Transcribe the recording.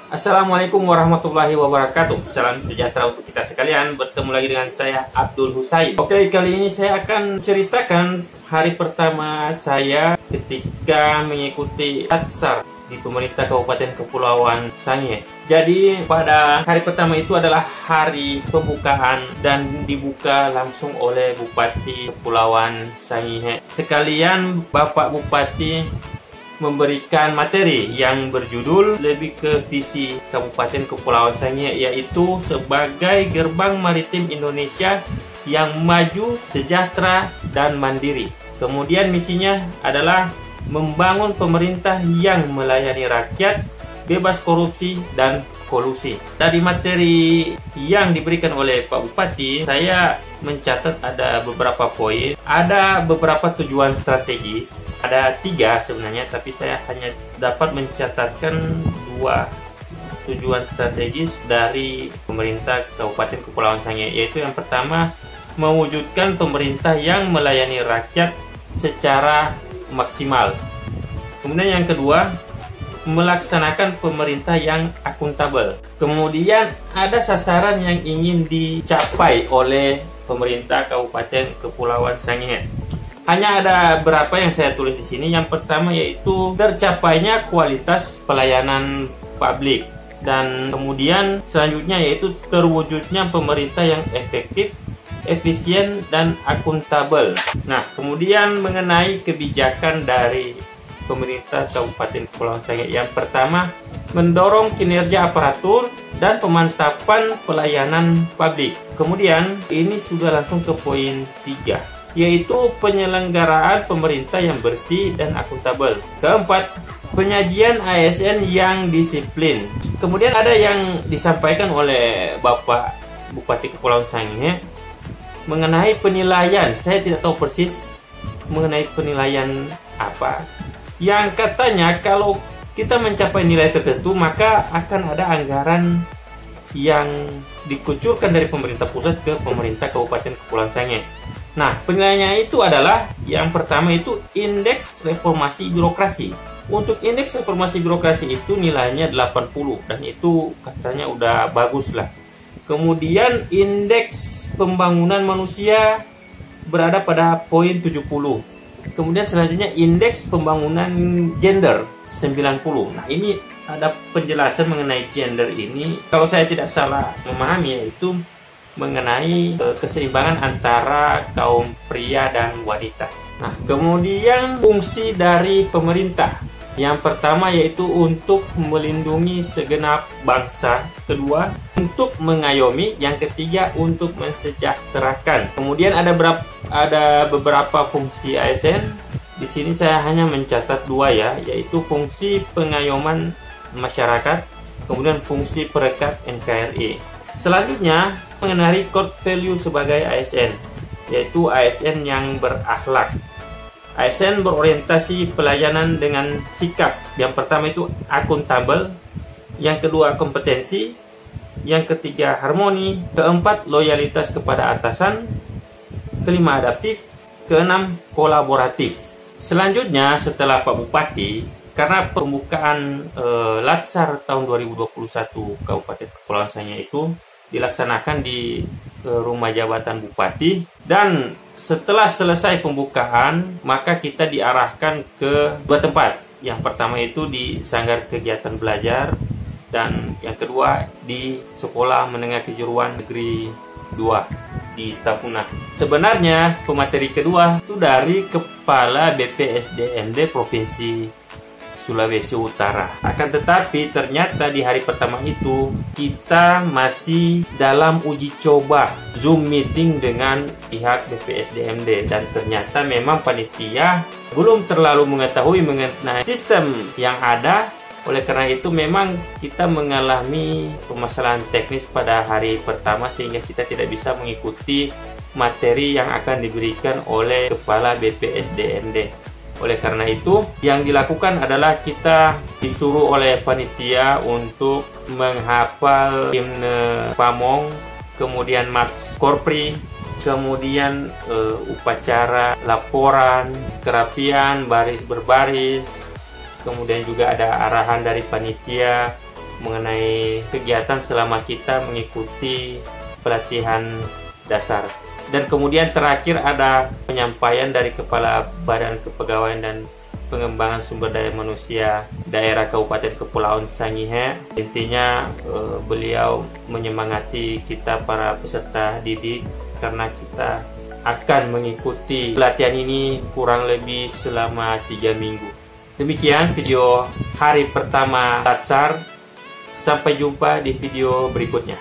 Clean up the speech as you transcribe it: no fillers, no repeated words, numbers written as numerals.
Assalamualaikum warahmatullahi wabarakatuh. Salam sejahtera untuk kita sekalian. Bertemu lagi dengan saya Abdul Husain. Oke, kali ini saya akan ceritakan hari pertama saya ketika mengikuti Latsar di pemerintah Kabupaten Kepulauan Sangihe. Jadi pada hari pertama itu adalah hari pembukaan dan dibuka langsung oleh Bupati Kepulauan Sangihe. Sekalian Bapak Bupati memberikan materi yang berjudul lebih ke visi Kabupaten Kepulauan Sangihe, yaitu sebagai gerbang maritim Indonesia yang maju, sejahtera, dan mandiri. Kemudian misinya adalah membangun pemerintah yang melayani rakyat, bebas korupsi dan kolusi. Dari materi yang diberikan oleh Pak Bupati, saya mencatat ada beberapa poin, ada beberapa tujuan strategis. Ada 3 sebenarnya, tapi saya hanya dapat mencatatkan 2 tujuan strategis dari pemerintah Kabupaten Kepulauan Sangihe, yaitu yang pertama, mewujudkan pemerintah yang melayani rakyat secara maksimal. Kemudian yang kedua, melaksanakan pemerintah yang akuntabel. Kemudian ada sasaran yang ingin dicapai oleh pemerintah Kabupaten Kepulauan Sangihe. Hanya ada beberapa yang saya tulis di sini. Yang pertama yaitu tercapainya kualitas pelayanan publik, dan kemudian selanjutnya yaitu terwujudnya pemerintah yang efektif, efisien, dan akuntabel. Nah, kemudian mengenai kebijakan dari pemerintah Kabupaten Kepulauan Sangihe, yang pertama mendorong kinerja aparatur dan pemantapan pelayanan publik. Kemudian ini sudah langsung ke poin 3, yaitu penyelenggaraan pemerintah yang bersih dan akuntabel. Keempat, penyajian ASN yang disiplin. Kemudian ada yang disampaikan oleh Bapak Bupati Kepulauan Sangihe mengenai penilaian. Saya tidak tahu persis mengenai penilaian apa. Yang katanya kalau kita mencapai nilai tertentu, maka akan ada anggaran yang dikucurkan dari pemerintah pusat ke pemerintah Kabupaten Kepulauan Sangihe. Nah, penilaiannya itu adalah yang pertama itu indeks reformasi birokrasi. Untuk indeks reformasi birokrasi itu nilainya 80, dan itu katanya udah bagus lah. Kemudian indeks pembangunan manusia berada pada poin 70. Kemudian selanjutnya indeks pembangunan gender 90. Nah, ini ada penjelasan mengenai gender ini. Kalau saya tidak salah memahami, yaitu mengenai keseimbangan antara kaum pria dan wanita. Nah, kemudian fungsi dari pemerintah. Yang pertama yaitu untuk melindungi segenap bangsa. Kedua, untuk mengayomi. Yang ketiga, untuk mensejahterakan. Kemudian ada beberapa fungsi ASN. Di sini saya hanya mencatat 2 ya, yaitu fungsi pengayoman masyarakat, kemudian fungsi perekat NKRI. Selanjutnya, mengenai core value sebagai ASN, yaitu ASN yang berakhlak. ASN berorientasi pelayanan dengan sikap. Yang pertama itu akuntabel, yang kedua kompetensi, yang ketiga harmoni, keempat loyalitas kepada atasan, kelima adaptif, keenam kolaboratif. Selanjutnya setelah Pak Bupati, karena pembukaan Latsar tahun 2021 Kabupaten Kepulauan Sangihe itu dilaksanakan di rumah jabatan Bupati, dan setelah selesai pembukaan maka kita diarahkan ke 2 tempat. Yang pertama itu di Sanggar Kegiatan Belajar, dan yang kedua di Sekolah Menengah Kejuruan Negeri 2 di Tampunah. Sebenarnya pemateri kedua itu dari Kepala BPSDMD Provinsi Sulawesi Utara. Akan tetapi ternyata di hari pertama itu kita masih dalam uji coba Zoom meeting dengan pihak BPSDMD, dan ternyata memang panitia belum terlalu mengetahui mengenai sistem yang ada. Oleh karena itu memang kita mengalami permasalahan teknis pada hari pertama, sehingga kita tidak bisa mengikuti materi yang akan diberikan oleh Kepala BPSDMD. Oleh karena itu, yang dilakukan adalah kita disuruh oleh panitia untuk menghafal himne Pamong, kemudian Mars Korpri, kemudian upacara laporan, kerapian, baris berbaris, kemudian juga ada arahan dari panitia mengenai kegiatan selama kita mengikuti pelatihan dasar. Dan kemudian terakhir ada penyampaian dari Kepala Badan Kepegawaian dan Pengembangan Sumber Daya Manusia Daerah Kabupaten Kepulauan Sangihe. Intinya beliau menyemangati kita para peserta didik karena kita akan mengikuti pelatihan ini kurang lebih selama 3 minggu. Demikian video hari pertama Latsar. Sampai jumpa di video berikutnya.